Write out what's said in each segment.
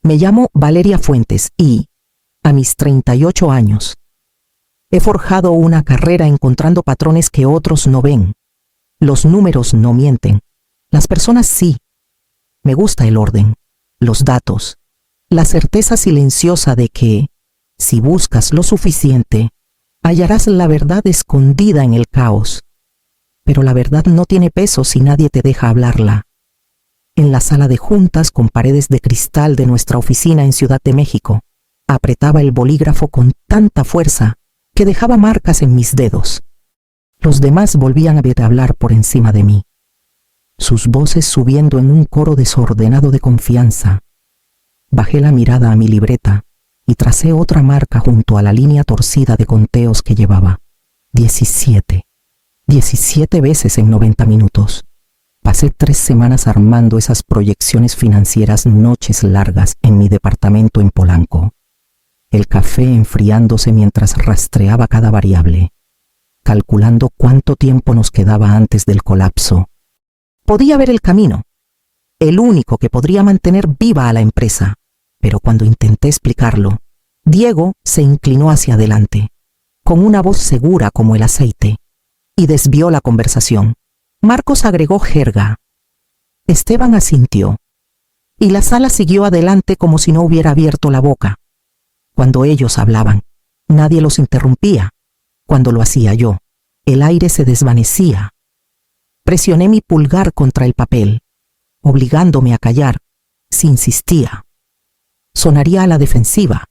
Me llamo Valeria Fuentes y, a mis 38 años, he forjado una carrera encontrando patrones que otros no ven. Los números no mienten. Las personas sí. Me gusta el orden, los datos, la certeza silenciosa de que, si buscas lo suficiente, hallarás la verdad escondida en el caos. Pero la verdad no tiene peso si nadie te deja hablarla. En la sala de juntas con paredes de cristal de nuestra oficina en Ciudad de México, apretaba el bolígrafo con tanta fuerza que dejaba marcas en mis dedos. Los demás volvían a hablar por encima de mí, sus voces subiendo en un coro desordenado de confianza. Bajé la mirada a mi libreta y tracé otra marca junto a la línea torcida de conteos que llevaba. 17 veces en 90 minutos. Pasé 3 semanas armando esas proyecciones financieras, noches largas en mi departamento en Polanco. El café enfriándose mientras rastreaba cada variable, calculando cuánto tiempo nos quedaba antes del colapso. Podía ver el camino, el único que podría mantener viva a la empresa, pero cuando intenté explicarlo, Diego se inclinó hacia adelante, con una voz segura como el aceite, y desvió la conversación. Marcos agregó jerga. Esteban asintió, y la sala siguió adelante como si no hubiera abierto la boca. Cuando ellos hablaban, nadie los interrumpía. Cuando lo hacía yo, el aire se desvanecía. Presioné mi pulgar contra el papel, obligándome a callar, si insistía. Sonaría a la defensiva.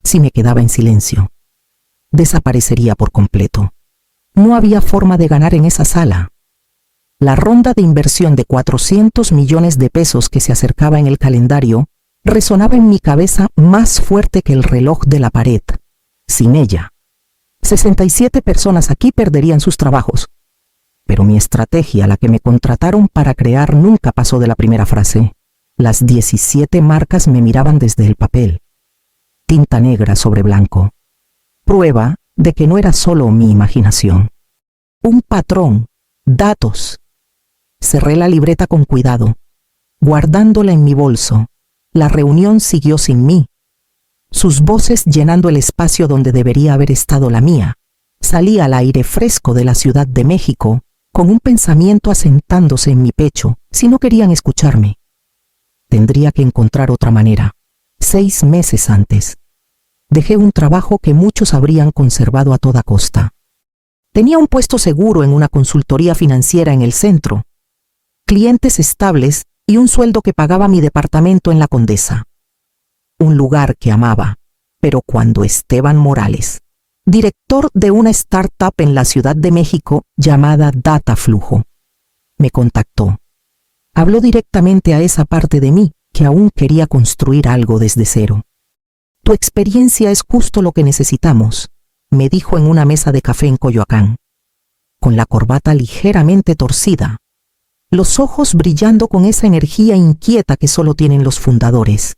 Si me quedaba en silencio, desaparecería por completo. No había forma de ganar en esa sala. La ronda de inversión de 400 millones de pesos que se acercaba en el calendario resonaba en mi cabeza más fuerte que el reloj de la pared. Sin ella, 67 personas aquí perderían sus trabajos. Pero mi estrategia, la que me contrataron para crear, nunca pasó de la primera frase. Las 17 marcas me miraban desde el papel. Tinta negra sobre blanco. Prueba de que no era solo mi imaginación. Un patrón, datos. Cerré la libreta con cuidado, guardándola en mi bolso. La reunión siguió sin mí, sus voces llenando el espacio donde debería haber estado la mía. Salí al aire fresco de la Ciudad de México, con un pensamiento asentándose en mi pecho. Si no querían escucharme, tendría que encontrar otra manera. 6 meses antes, dejé un trabajo que muchos habrían conservado a toda costa. Tenía un puesto seguro en una consultoría financiera en el centro, clientes estables y un sueldo que pagaba mi departamento en la Condesa. Un lugar que amaba, pero cuando Esteban Morales, director de una startup en la Ciudad de México llamada Dataflujo, me contactó, habló directamente a esa parte de mí que aún quería construir algo desde cero. Tu experiencia es justo lo que necesitamos, me dijo en una mesa de café en Coyoacán, con la corbata ligeramente torcida, los ojos brillando con esa energía inquieta que solo tienen los fundadores.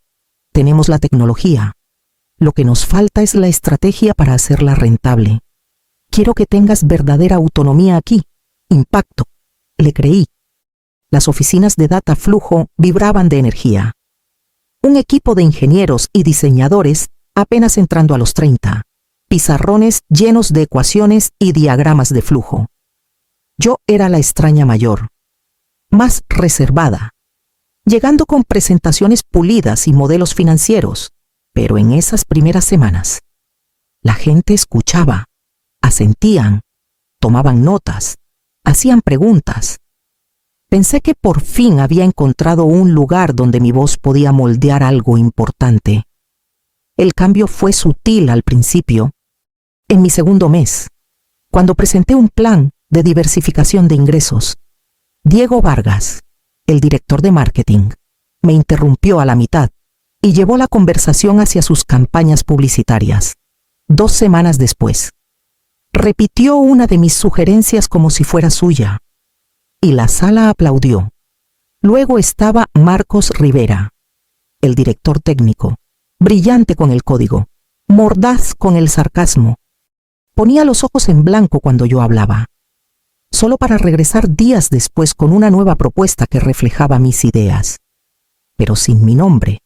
Tenemos la tecnología. Lo que nos falta es la estrategia para hacerla rentable. Quiero que tengas verdadera autonomía aquí. Impacto. Le creí. Las oficinas de Dataflujo vibraban de energía. Un equipo de ingenieros y diseñadores apenas entrando a los 30. Pizarrones llenos de ecuaciones y diagramas de flujo. Yo era la extraña mayor, más reservada, llegando con presentaciones pulidas y modelos financieros, pero en esas primeras semanas, la gente escuchaba, asentían, tomaban notas, hacían preguntas. Pensé que por fin había encontrado un lugar donde mi voz podía moldear algo importante. El cambio fue sutil al principio. En mi segundo mes, cuando presenté un plan de diversificación de ingresos, Diego Vargas, el director de marketing, me interrumpió a la mitad y llevó la conversación hacia sus campañas publicitarias. 2 semanas después, repitió una de mis sugerencias como si fuera suya, y la sala aplaudió. Luego estaba Marcos Rivera, el director técnico, brillante con el código, mordaz con el sarcasmo. Ponía los ojos en blanco cuando yo hablaba, solo para regresar días después con una nueva propuesta que reflejaba mis ideas, pero sin mi nombre.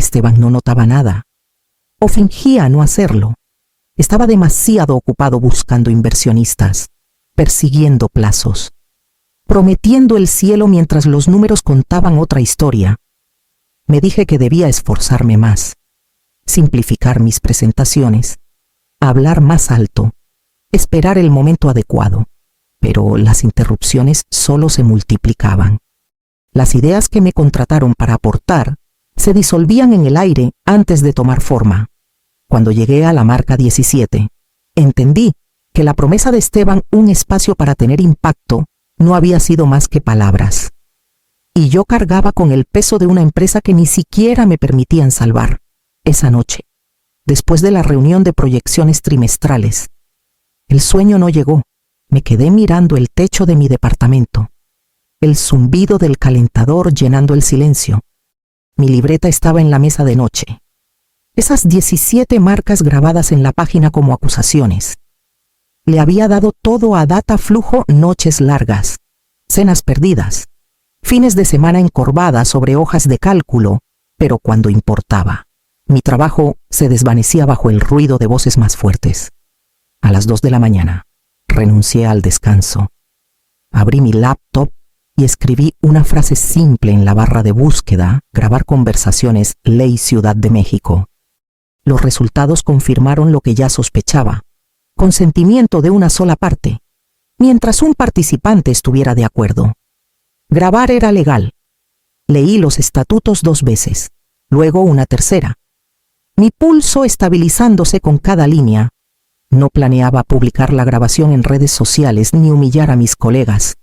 Esteban no notaba nada, o fingía no hacerlo. Estaba demasiado ocupado buscando inversionistas, persiguiendo plazos, prometiendo el cielo mientras los números contaban otra historia. Me dije que debía esforzarme más, simplificar mis presentaciones, hablar más alto, esperar el momento adecuado, pero las interrupciones solo se multiplicaban. Las ideas que me contrataron para aportar se disolvían en el aire antes de tomar forma. Cuando llegué a la marca 17, entendí que la promesa de Esteban, un espacio para tener impacto, no había sido más que palabras. Y yo cargaba con el peso de una empresa que ni siquiera me permitían salvar. Esa noche, después de la reunión de proyecciones trimestrales, el sueño no llegó. Me quedé mirando el techo de mi departamento, el zumbido del calentador llenando el silencio. Mi libreta estaba en la mesa de noche. Esas 17 marcas grabadas en la página como acusaciones. Le había dado todo a Data Flujo: noches largas, cenas perdidas, fines de semana encorvadas sobre hojas de cálculo, pero cuando importaba, mi trabajo se desvanecía bajo el ruido de voces más fuertes. A las 2 de la mañana, renuncié al descanso. Abrí mi laptop y escribí una frase simple en la barra de búsqueda: grabar conversaciones, Ley Ciudad de México. Los resultados confirmaron lo que ya sospechaba: consentimiento de una sola parte, mientras un participante estuviera de acuerdo. Grabar era legal. Leí los estatutos 2 veces, luego una tercera. Mi pulso estabilizándose con cada línea. No planeaba publicar la grabación en redes sociales ni humillar a mis colegas.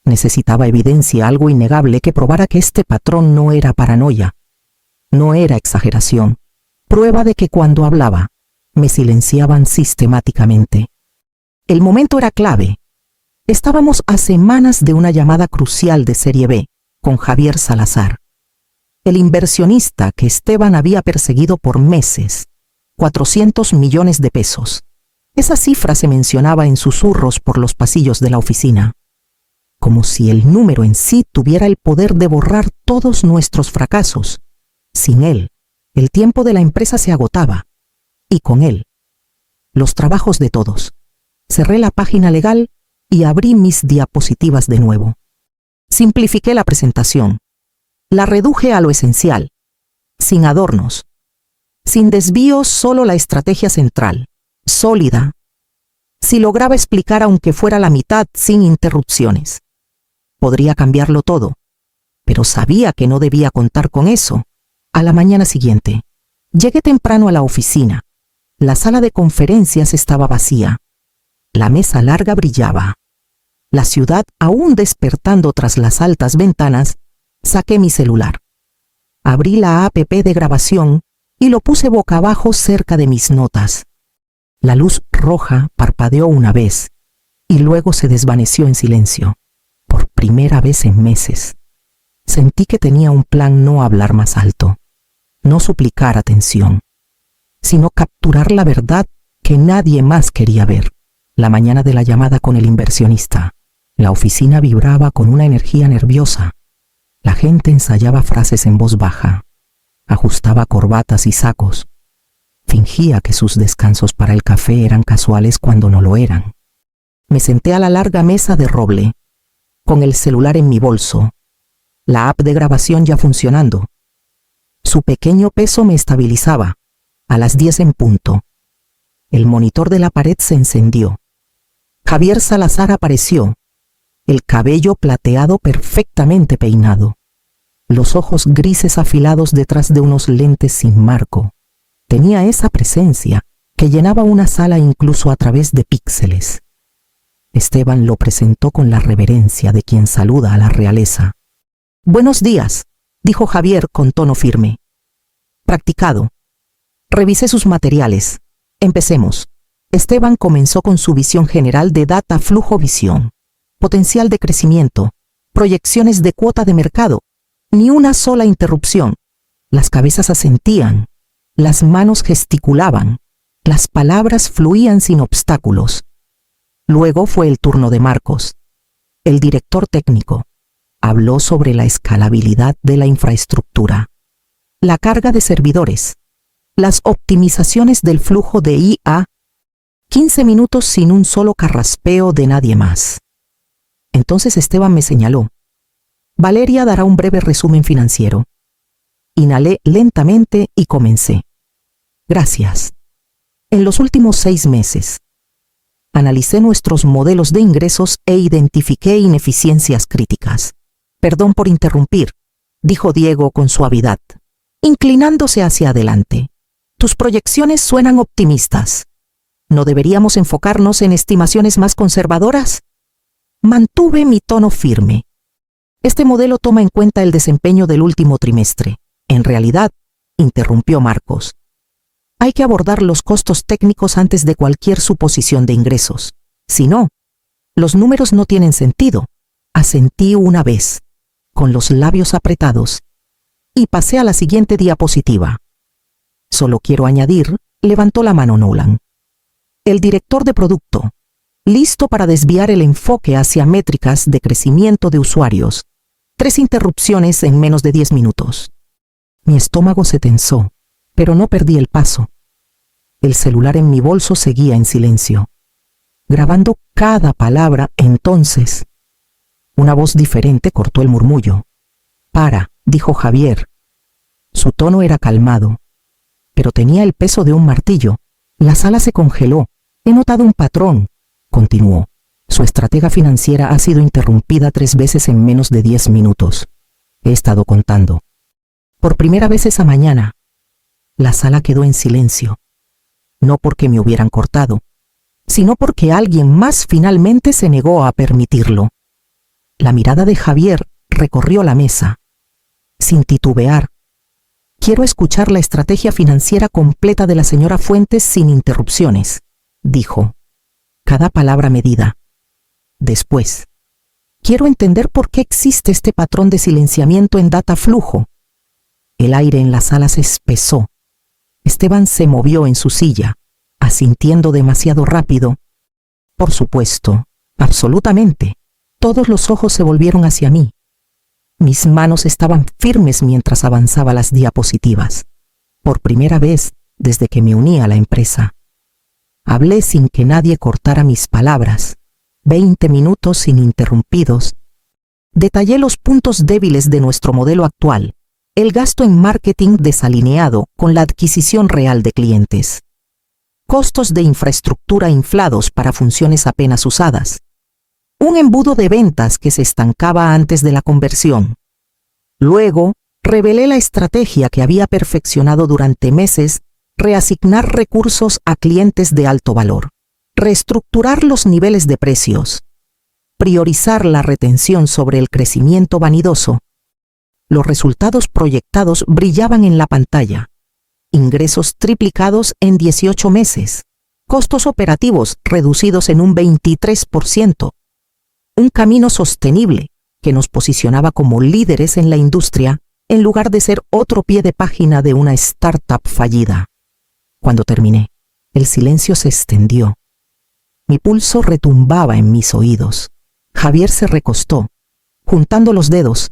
Necesitaba evidencia, algo innegable que probara que este patrón no era paranoia, no era exageración, prueba de que cuando hablaba, me silenciaban sistemáticamente. El momento era clave. Estábamos a semanas de una llamada crucial de Serie B con Javier Salazar, el inversionista que Esteban había perseguido por meses. 400 millones de pesos. Esa cifra se mencionaba en susurros por los pasillos de la oficina, como si el número en sí tuviera el poder de borrar todos nuestros fracasos. Sin él, el tiempo de la empresa se agotaba, y con él, los trabajos de todos. Cerré la página legal y abrí mis diapositivas de nuevo. Simplifiqué la presentación. La reduje a lo esencial, sin adornos, sin desvíos, solo la estrategia central, sólida. Si lograba explicar aunque fuera la mitad sin interrupciones, podría cambiarlo todo, pero sabía que no debía contar con eso. A la mañana siguiente, llegué temprano a la oficina. La sala de conferencias estaba vacía. La mesa larga brillaba. La ciudad aún despertando tras las altas ventanas. Saqué mi celular. Abrí la app de grabación y lo puse boca abajo cerca de mis notas. La luz roja parpadeó una vez y luego se desvaneció en silencio. Por primera vez en meses, sentí que tenía un plan: no hablar más alto, no suplicar atención, sino capturar la verdad que nadie más quería ver. La mañana de la llamada con el inversionista, la oficina vibraba con una energía nerviosa. La gente ensayaba frases en voz baja, ajustaba corbatas y sacos, fingía que sus descansos para el café eran casuales cuando no lo eran. Me senté a la larga mesa de roble, con el celular en mi bolso, la app de grabación ya funcionando. Su pequeño peso me estabilizaba. A las 10 en punto, el monitor de la pared se encendió. Javier Salazar apareció, el cabello plateado perfectamente peinado, los ojos grises afilados detrás de unos lentes sin marco. Tenía esa presencia que llenaba una sala incluso a través de píxeles. Esteban lo presentó con la reverencia de quien saluda a la realeza. «Buenos días», dijo Javier con tono firme. «Practicado. Revisé sus materiales. Empecemos». Esteban comenzó con su visión general de Data Flujo: visión, potencial de crecimiento, proyecciones de cuota de mercado. Ni una sola interrupción. Las cabezas asentían, las manos gesticulaban, las palabras fluían sin obstáculos. Luego fue el turno de Marcos, el director técnico. Habló sobre la escalabilidad de la infraestructura, la carga de servidores, las optimizaciones del flujo de IA, 15 minutos sin un solo carraspeo de nadie más. Entonces Esteban me señaló: Valeria dará un breve resumen financiero. Inhalé lentamente y comencé. Gracias. En los últimos 6 meses, analicé nuestros modelos de ingresos e identifiqué ineficiencias críticas. Perdón por interrumpir, dijo Diego con suavidad, inclinándose hacia adelante. Tus proyecciones suenan optimistas. ¿No deberíamos enfocarnos en estimaciones más conservadoras? Mantuve mi tono firme. Este modelo toma en cuenta el desempeño del último trimestre. En realidad, interrumpió Marcos, hay que abordar los costos técnicos antes de cualquier suposición de ingresos. Si no, los números no tienen sentido. Asentí una vez, con los labios apretados, y pasé a la siguiente diapositiva. Solo quiero añadir, levantó la mano Nolan. El director de producto, listo para desviar el enfoque hacia métricas de crecimiento de usuarios. 3 interrupciones en menos de 10 minutos. Mi estómago se tensó, pero no perdí el paso. El celular en mi bolso seguía en silencio, grabando cada palabra. Entonces, una voz diferente cortó el murmullo. Para, dijo Javier. Su tono era calmado, pero tenía el peso de un martillo. La sala se congeló. He notado un patrón, continuó. Su estratega financiera ha sido interrumpida 3 veces en menos de 10 minutos. He estado contando. Por primera vez esa mañana, la sala quedó en silencio. No porque me hubieran cortado, sino porque alguien más finalmente se negó a permitirlo. La mirada de Javier recorrió la mesa. Sin titubear, quiero escuchar la estrategia financiera completa de la señora Fuentes sin interrupciones, dijo, cada palabra medida. Después, quiero entender por qué existe este patrón de silenciamiento en data flujo. El aire en la sala se espesó. Esteban se movió en su silla, asintiendo demasiado rápido. Por supuesto, absolutamente. Todos los ojos se volvieron hacia mí. Mis manos estaban firmes mientras avanzaba las diapositivas. Por primera vez desde que me uní a la empresa. Hablé sin que nadie cortara mis palabras. 20 minutos ininterrumpidos. Detallé los puntos débiles de nuestro modelo actual. El gasto en marketing desalineado con la adquisición real de clientes. Costos de infraestructura inflados para funciones apenas usadas. Un embudo de ventas que se estancaba antes de la conversión. Luego, revelé la estrategia que había perfeccionado durante meses: reasignar recursos a clientes de alto valor, reestructurar los niveles de precios, priorizar la retención sobre el crecimiento vanidoso. Los resultados proyectados brillaban en la pantalla. Ingresos triplicados en 18 meses. Costos operativos reducidos en un 23%. Un camino sostenible que nos posicionaba como líderes en la industria en lugar de ser otro pie de página de una startup fallida. Cuando terminé, el silencio se extendió. Mi pulso retumbaba en mis oídos. Javier se recostó, juntando los dedos.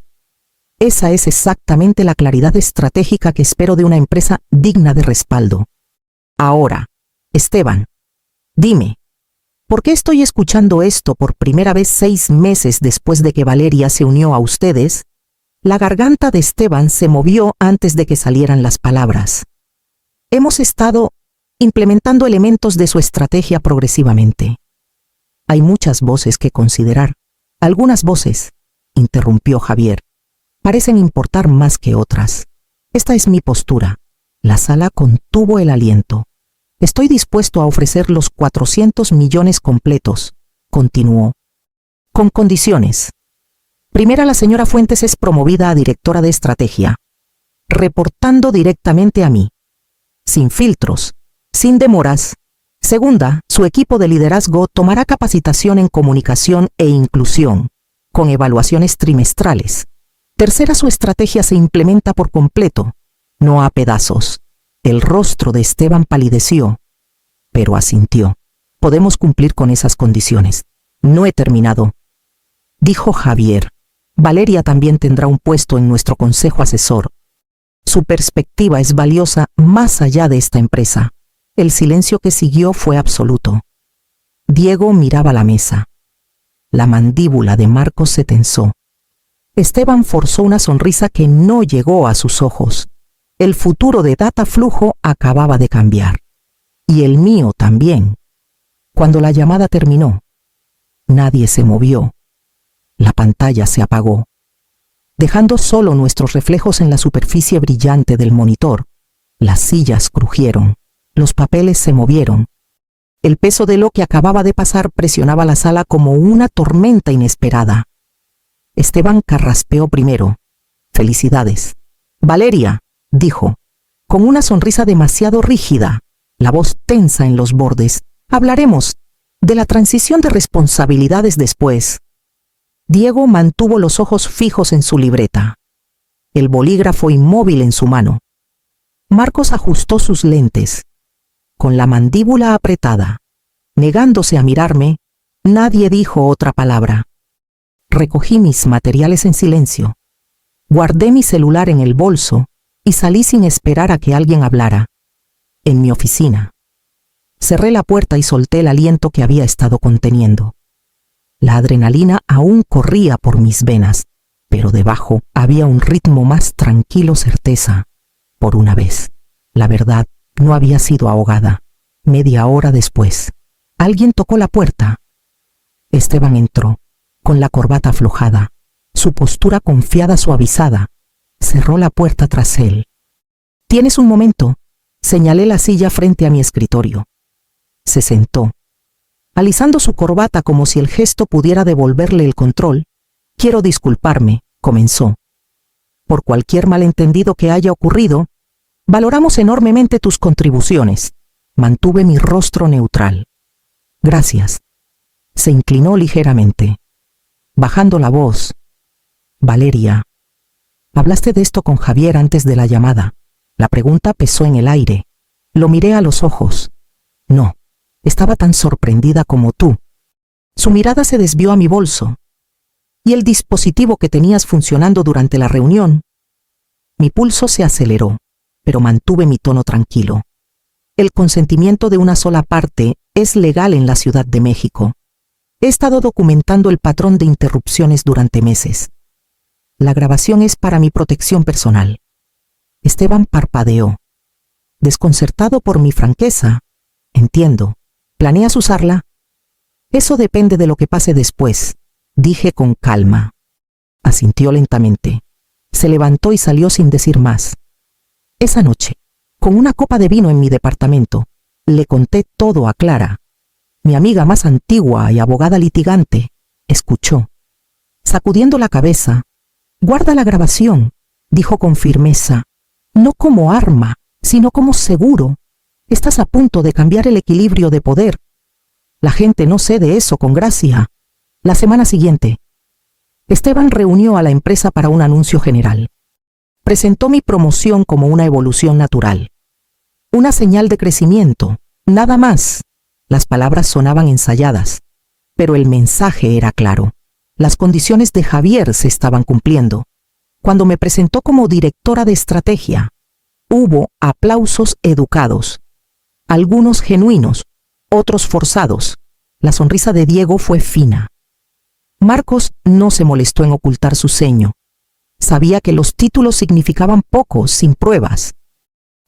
Esa es exactamente la claridad estratégica que espero de una empresa digna de respaldo. Ahora, Esteban, dime, ¿por qué estoy escuchando esto por primera vez 6 meses después de que Valeria se unió a ustedes? La garganta de Esteban se movió antes de que salieran las palabras. Hemos estado implementando elementos de su estrategia progresivamente. Hay muchas voces que considerar. Algunas voces, interrumpió Javier, parecen importar más que otras. Esta es mi postura. La sala contuvo el aliento. Estoy dispuesto a ofrecer los 400 millones completos, continuó, con condiciones. Primera, la señora Fuentes es promovida a directora de estrategia, reportando directamente a mí, sin filtros, sin demoras. Segunda, su equipo de liderazgo tomará capacitación en comunicación e inclusión, con evaluaciones trimestrales. Tercera, su estrategia se implementa por completo, no a pedazos. El rostro de Esteban palideció, pero asintió. Podemos cumplir con esas condiciones. No he terminado, dijo Javier. Valeria también tendrá un puesto en nuestro consejo asesor. Su perspectiva es valiosa más allá de esta empresa. El silencio que siguió fue absoluto. Diego miraba la mesa. La mandíbula de Marcos se tensó. Esteban forzó una sonrisa que no llegó a sus ojos. El futuro de Dataflujo acababa de cambiar. Y el mío también. Cuando la llamada terminó, nadie se movió. La pantalla se apagó, dejando solo nuestros reflejos en la superficie brillante del monitor. Las sillas crujieron, los papeles se movieron. El peso de lo que acababa de pasar presionaba la sala como una tormenta inesperada. Esteban carraspeó primero. «Felicidades». «Valeria», dijo, con una sonrisa demasiado rígida, la voz tensa en los bordes. «Hablaremos de la transición de responsabilidades después». Diego mantuvo los ojos fijos en su libreta. El bolígrafo inmóvil en su mano. Marcos ajustó sus lentes. Con la mandíbula apretada, negándose a mirarme, nadie dijo otra palabra. Recogí mis materiales en silencio. Guardé mi celular en el bolso y salí sin esperar a que alguien hablara. En mi oficina. Cerré la puerta y solté el aliento que había estado conteniendo. La adrenalina aún corría por mis venas, pero debajo había un ritmo más tranquilo, certeza. Por una vez, la verdad no había sido ahogada. Media hora después, alguien tocó la puerta. Esteban entró, con la corbata aflojada, su postura confiada suavizada. Cerró la puerta tras él. «¿Tienes un momento?», señalé la silla frente a mi escritorio. Se sentó, alisando su corbata como si el gesto pudiera devolverle el control. «Quiero disculparme», comenzó. «Por cualquier malentendido que haya ocurrido, valoramos enormemente tus contribuciones». Mantuve mi rostro neutral. «Gracias». Se inclinó ligeramente, bajando la voz. «Valeria, hablaste de esto con Javier antes de la llamada». La pregunta pesó en el aire. Lo miré a los ojos. «No, estaba tan sorprendida como tú». Su mirada se desvió a mi bolso. «¿Y el dispositivo que tenías funcionando durante la reunión?». Mi pulso se aceleró, pero mantuve mi tono tranquilo. «El consentimiento de una sola parte es legal en la Ciudad de México. He estado documentando el patrón de interrupciones durante meses. La grabación es para mi protección personal». Esteban parpadeó. Desconcertado por mi franqueza. «Entiendo. ¿Planeas usarla?». «Eso depende de lo que pase después», dije con calma. Asintió lentamente. Se levantó y salió sin decir más. Esa noche, con una copa de vino en mi departamento, le conté todo a Clara. Mi amiga más antigua y abogada litigante escuchó. Sacudiendo la cabeza, «Guarda la grabación», dijo con firmeza. «No como arma, sino como seguro. Estás a punto de cambiar el equilibrio de poder. La gente no cede eso con gracia». La semana siguiente, Esteban reunió a la empresa para un anuncio general. Presentó mi promoción como una evolución natural. Una señal de crecimiento, nada más. Las palabras sonaban ensayadas, pero el mensaje era claro. Las condiciones de Javier se estaban cumpliendo. Cuando me presentó como directora de estrategia, hubo aplausos educados. Algunos genuinos, otros forzados. La sonrisa de Diego fue fina. Marcos no se molestó en ocultar su ceño. Sabía que los títulos significaban poco sin pruebas.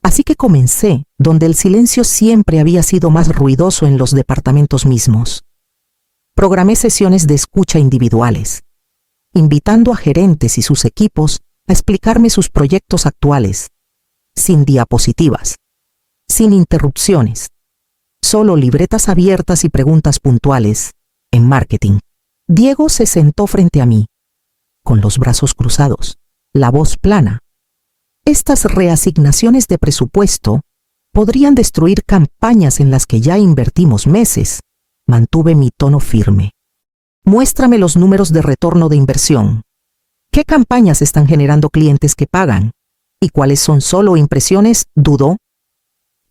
Así que comencé donde el silencio siempre había sido más ruidoso en los departamentos mismos. Programé sesiones de escucha individuales, invitando a gerentes y sus equipos a explicarme sus proyectos actuales, sin diapositivas, sin interrupciones, solo libretas abiertas y preguntas puntuales, en marketing. Diego se sentó frente a mí, con los brazos cruzados, la voz plana. Estas reasignaciones de presupuesto podrían destruir campañas en las que ya invertimos meses. Mantuve mi tono firme. Muéstrame los números de retorno de inversión. ¿Qué campañas están generando clientes que pagan? ¿Y cuáles son solo impresiones? Dudó.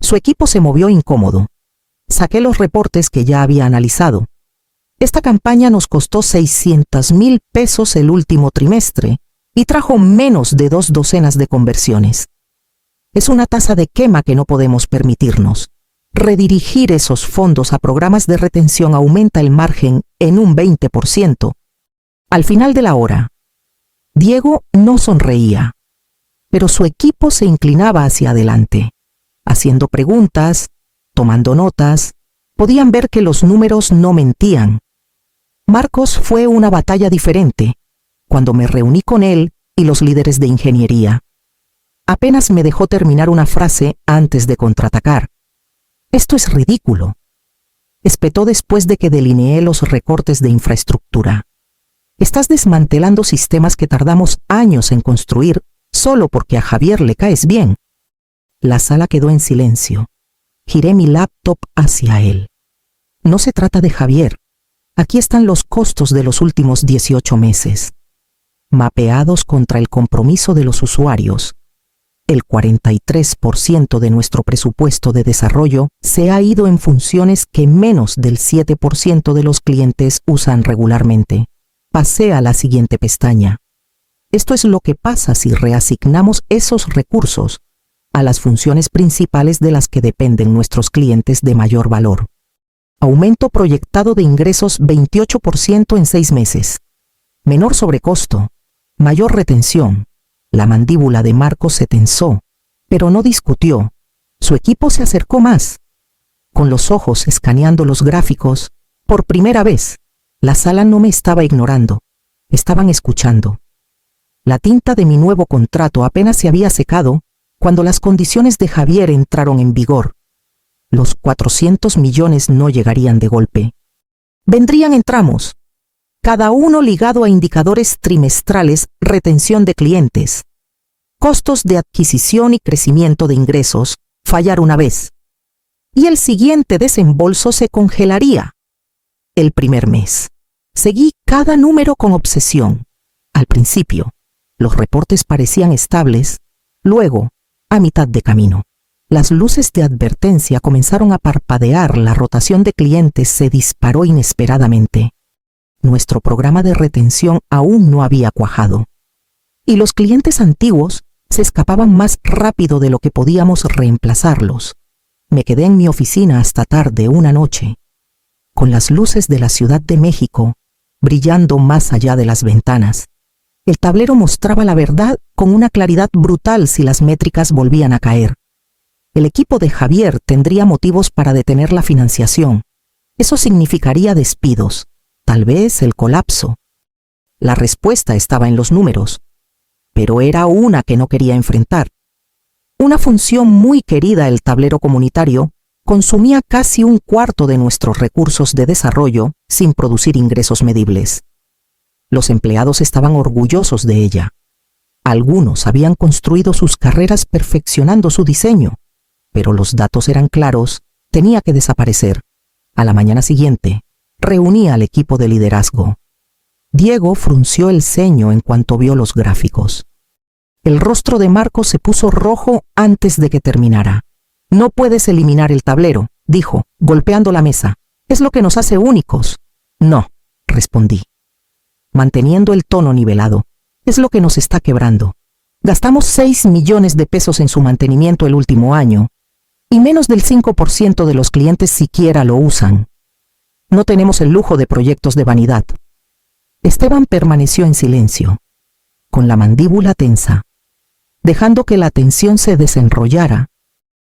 Su equipo se movió incómodo. Saqué los reportes que ya había analizado. Esta campaña nos costó 600,000 pesos el último trimestre y trajo menos de 2 docenas de conversiones. Es una tasa de quema que no podemos permitirnos. Redirigir esos fondos a programas de retención aumenta el margen en un 20%. Al final de la hora, Diego no sonreía, pero su equipo se inclinaba hacia adelante, haciendo preguntas, tomando notas. Podían ver que los números no mentían. Marcos fue una batalla diferente cuando me reuní con él y los líderes de ingeniería. Apenas me dejó terminar una frase antes de contraatacar. «Esto es ridículo», espetó después de que delineé los recortes de infraestructura. «Estás desmantelando sistemas que tardamos años en construir solo porque a Javier le caes bien». La sala quedó en silencio. Giré mi laptop hacia él. «No se trata de Javier. Aquí están los costos de los últimos 18 meses, mapeados contra el compromiso de los usuarios. El 43% de nuestro presupuesto de desarrollo se ha ido en funciones que menos del 7% de los clientes usan regularmente». Pasé a la siguiente pestaña. Esto es lo que pasa si reasignamos esos recursos a las funciones principales de las que dependen nuestros clientes de mayor valor. Aumento proyectado de ingresos 28% en 6 meses. Menor sobrecosto. Mayor retención. La mandíbula de Marcos se tensó, pero no discutió. Su equipo se acercó más. Con los ojos escaneando los gráficos, por primera vez, la sala no me estaba ignorando. Estaban escuchando. La tinta de mi nuevo contrato apenas se había secado cuando las condiciones de Javier entraron en vigor. Los 400 millones no llegarían de golpe. Vendrían en tramos, cada uno ligado a indicadores trimestrales, retención de clientes, costos de adquisición y crecimiento de ingresos, fallar una vez. Y el siguiente desembolso se congelaría. El primer mes. Seguí cada número con obsesión. Al principio, los reportes parecían estables. Luego, a mitad de camino, las luces de advertencia comenzaron a parpadear. La rotación de clientes se disparó inesperadamente. Nuestro programa de retención aún no había cuajado. Y los clientes antiguos se escapaban más rápido de lo que podíamos reemplazarlos. Me quedé en mi oficina hasta tarde una noche, con las luces de la Ciudad de México brillando más allá de las ventanas. El tablero mostraba la verdad con una claridad brutal si las métricas volvían a caer. El equipo de Javier tendría motivos para detener la financiación. Eso significaría despidos, tal vez el colapso. La respuesta estaba en los números, pero era una que no quería enfrentar. Una función muy querida, el tablero comunitario, consumía casi un cuarto de nuestros recursos de desarrollo sin producir ingresos medibles. Los empleados estaban orgullosos de ella. Algunos habían construido sus carreras perfeccionando su diseño, pero los datos eran claros, tenía que desaparecer. A la mañana siguiente, reuní al equipo de liderazgo. Diego frunció el ceño en cuanto vio los gráficos. El rostro de Marcos se puso rojo antes de que terminara. «No puedes eliminar el tablero», dijo, golpeando la mesa. «Es lo que nos hace únicos». «No», respondí, manteniendo el tono nivelado. «Es lo que nos está quebrando. Gastamos 6 millones de pesos en su mantenimiento el último año, y menos del 5% de los clientes siquiera lo usan. No tenemos el lujo de proyectos de vanidad». Esteban permaneció en silencio, con la mandíbula tensa, dejando que la tensión se desenrollara.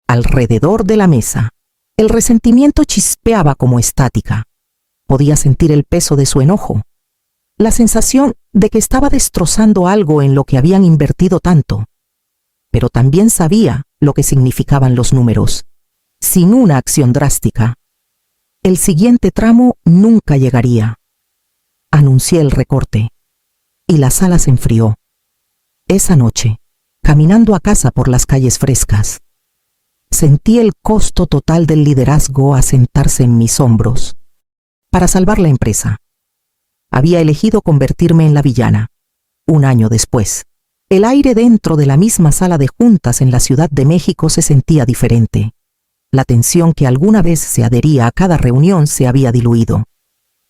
Alrededor de la mesa, el resentimiento chispeaba como estática. Podía sentir el peso de su enojo, la sensación de que estaba destrozando algo en lo que habían invertido tanto. Pero también sabía lo que significaban los números. Sin una acción drástica, el siguiente tramo nunca llegaría. Anuncié el recorte, y la sala se enfrió. Esa noche, caminando a casa por las calles frescas, sentí el costo total del liderazgo asentarse en mis hombros. Para salvar la empresa, había elegido convertirme en la villana. Un año después, el aire dentro de la misma sala de juntas en la Ciudad de México se sentía diferente. La tensión que alguna vez se adhería a cada reunión se había diluido,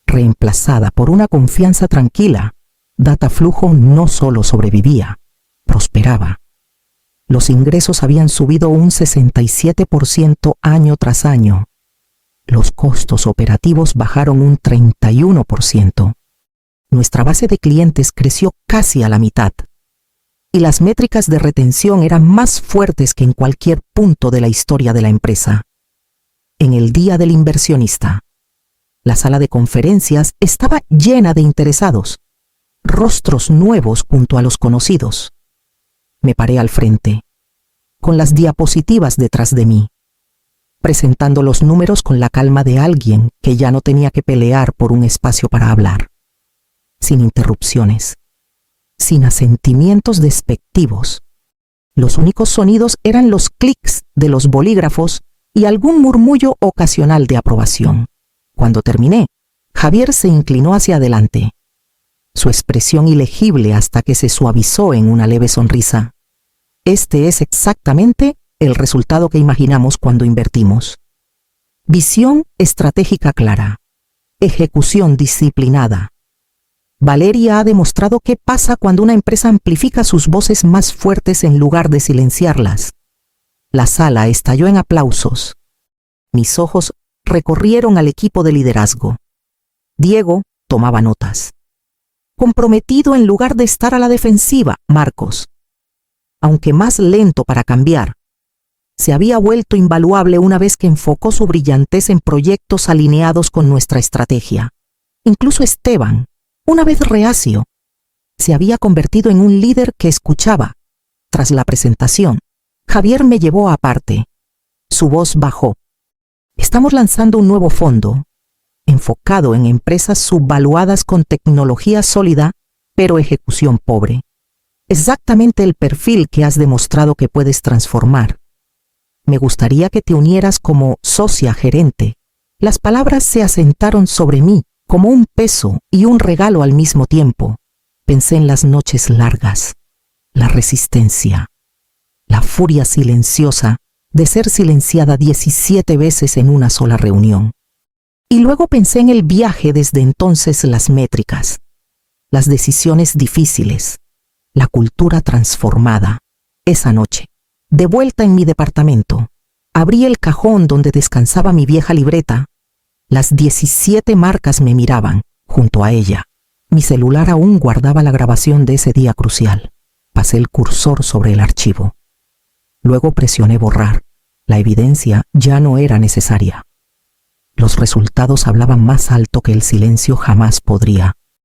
reemplazada por una confianza tranquila. Dataflujo no solo sobrevivía, prosperaba. Los ingresos habían subido un 67% año tras año. Los costos operativos bajaron un 31%. Nuestra base de clientes creció casi a la mitad. Y las métricas de retención eran más fuertes que en cualquier punto de la historia de la empresa. En el día del inversionista, la sala de conferencias estaba llena de interesados, rostros nuevos junto a los conocidos. Me paré al frente, con las diapositivas detrás de mí, presentando los números con la calma de alguien que ya no tenía que pelear por un espacio para hablar, sin interrupciones, sin asentimientos despectivos. Los únicos sonidos eran los clics de los bolígrafos y algún murmullo ocasional de aprobación. Cuando terminé, Javier se inclinó hacia adelante, su expresión ilegible hasta que se suavizó en una leve sonrisa. Este es exactamente el resultado que imaginamos cuando invertimos. Visión estratégica clara, ejecución disciplinada. Valeria ha demostrado qué pasa cuando una empresa amplifica sus voces más fuertes en lugar de silenciarlas. La sala estalló en aplausos. Mis ojos recorrieron al equipo de liderazgo. Diego tomaba notas. Comprometido en lugar de estar a la defensiva, Marcos, aunque más lento para cambiar, se había vuelto invaluable una vez que enfocó su brillantez en proyectos alineados con nuestra estrategia. Incluso Esteban, una vez reacio, se había convertido en un líder que escuchaba. Tras la presentación, Javier me llevó aparte. Su voz bajó. Estamos lanzando un nuevo fondo, enfocado en empresas subvaluadas con tecnología sólida, pero ejecución pobre. Exactamente el perfil que has demostrado que puedes transformar. Me gustaría que te unieras como socia gerente. Las palabras se asentaron sobre mí como un peso y un regalo al mismo tiempo. Pensé en las noches largas, la resistencia, la furia silenciosa de ser silenciada 17 veces en una sola reunión. Y luego pensé en el viaje desde entonces, las métricas, las decisiones difíciles, la cultura transformada. Esa noche, de vuelta en mi departamento, abrí el cajón donde descansaba mi vieja libreta. Las 17 marcas me miraban, junto a ella. Mi celular aún guardaba la grabación de ese día crucial. Pasé el cursor sobre el archivo. Luego presioné borrar. La evidencia ya no era necesaria. Los resultados hablaban más alto que el silencio jamás podría.